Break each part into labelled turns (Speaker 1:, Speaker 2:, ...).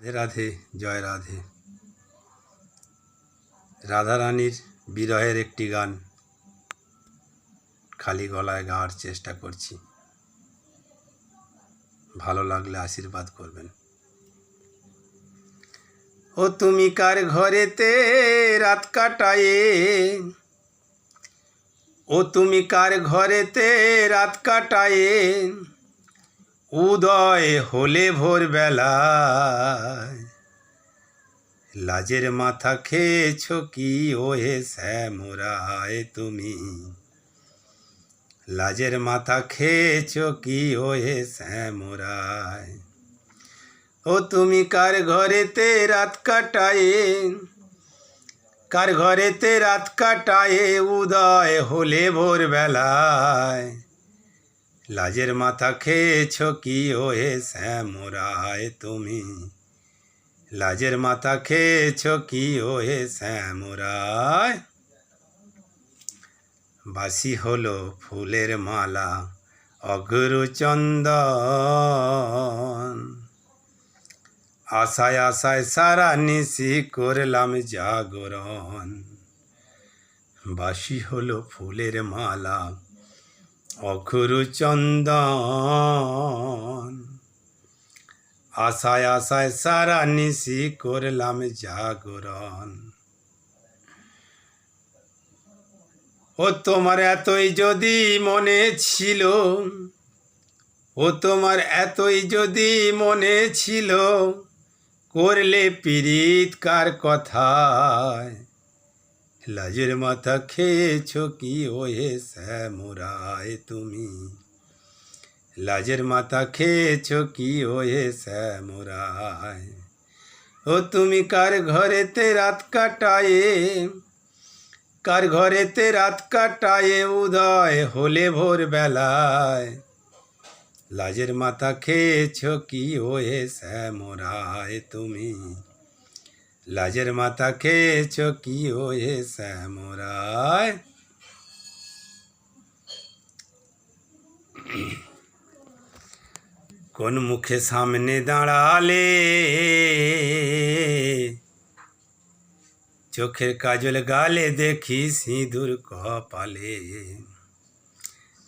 Speaker 1: রাধে রাধে, জয় রাধে। রাধারানীর বিরহের একটি গান খালি গলায় গাওয়ার চেষ্টা করছি। ভালো লাগলে আশীর্বাদ করবেন। ও তুমি কার ঘরেতে রাত কাটায়ে, ও তুমি কার ঘরেতে রাত কাটায়ে, উদয় হলে ভোরবেলায়, লাজের মাথা খেয়েছ কি ওহে শ্যামরায় তুমি, লাজের মাথা খেয়েছ কি ওহে শ্যামরায়। ও তুমি কার ঘরেতে রাত কাটায়ে, কার ঘরেতে রাত কাটায়ে, উদয় হলে ভোরবেলায়, লাজের মাথা খেয়েছ কি ওহে শ্যামরায় তুমি, লাজের মাথা খেয়েছ কি ওহে শ্যামরায়। বাসি হলো ফুলের মালা অগুরু চন্দন, আশায় আশায় সারা নিশি করলাম জাগরণ। বাসি হলো ফুলের মালা অগুরু চন্দন, আশায় আশায় সারা নিশি করলাম জাগরণ। ও তোমার এতই যদি মনে ছিল, ও তোমার এতই যদি মনে ছিল, করলে পীড়িত কার কথায়, লাজের মাথা খেয়েছ কি ওহে শ্যামরায় তুমি, লাজের মাথা খেয়েছ কি ওহে শ্যামরায়। ও তুমি কার ঘরেতে রাত কাটায়ে, কার ঘরেতে রাত কাটায়ে, উদয় হলে ভোরবেলায়, লাজের মাথা খেয়েছ কি ওহে শ্যামরায় তুমি, লাজের মাথা খেয়েছ কি ওহে শ্যামরায়। কোন মুখে সামনে দাঁড়ালে, চোখের কাজল গালে দেখি সিঁদুর কপালে,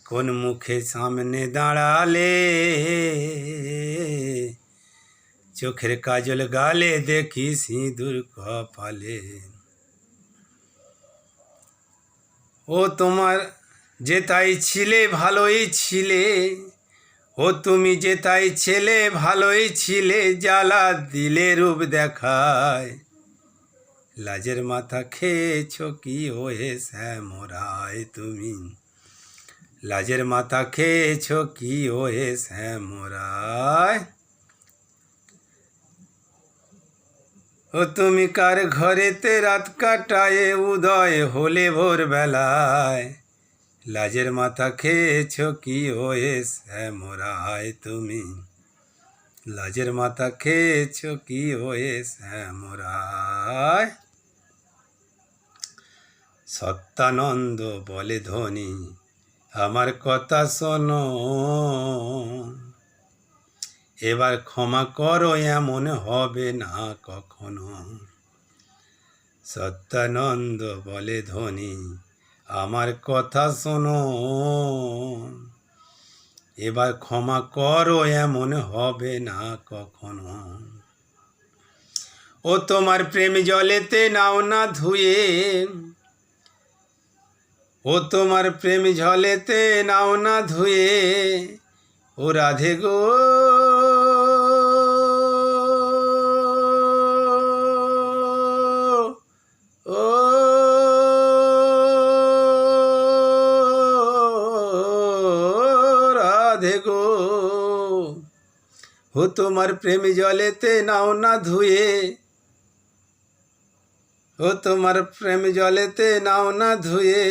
Speaker 1: কোন মুখে সামনে দাঁড়ালে, চোখের কাজল গালে দেখি সিঁদুর কপালে। ও তোমার যেতাই ছিলে ভালোই ছিলে, ও তুমি যেতাই ছেলে ভালোই ছিলে, জ্বালা দিলে রূপ দেখায়, লাজের মাথা খেয়েছ কি ওহে শ্যামরায় তুমি, লাজের মাথা খেয়েছ কি ওহে শ্যামরায়। ও তুমি কার ঘরেতে রাত কাটায়ে, উদয় হলে ভোরবেলায়, লাজের মাথা খেয়েছ কি ওহে শ্যামরায় তুমি, লাজের মাথা খেয়েছ কি ওহে শ্যামরায়। সত্যানন্দ বলে ধ্বনি আমার কথা শোনো, এবার ক্ষমা করো এমন হবে না কখনো। সত্যানন্দ বলে ধ্বনি আমার কথা শোনো, এবার ক্ষমা করো এমন হবে না কখনো। ও তোমার প্রেম জলেতে নাও না ধুয়ে, ও তোমার প্রেম জলেতে নাও না ধুয়ে, ও রাধে গো, ও রাধে গো, ও তোমার প্রেম জলেতে নাও না ধুয়ে, ও তোমার প্রেম জলেতে নাও না ধুয়ে,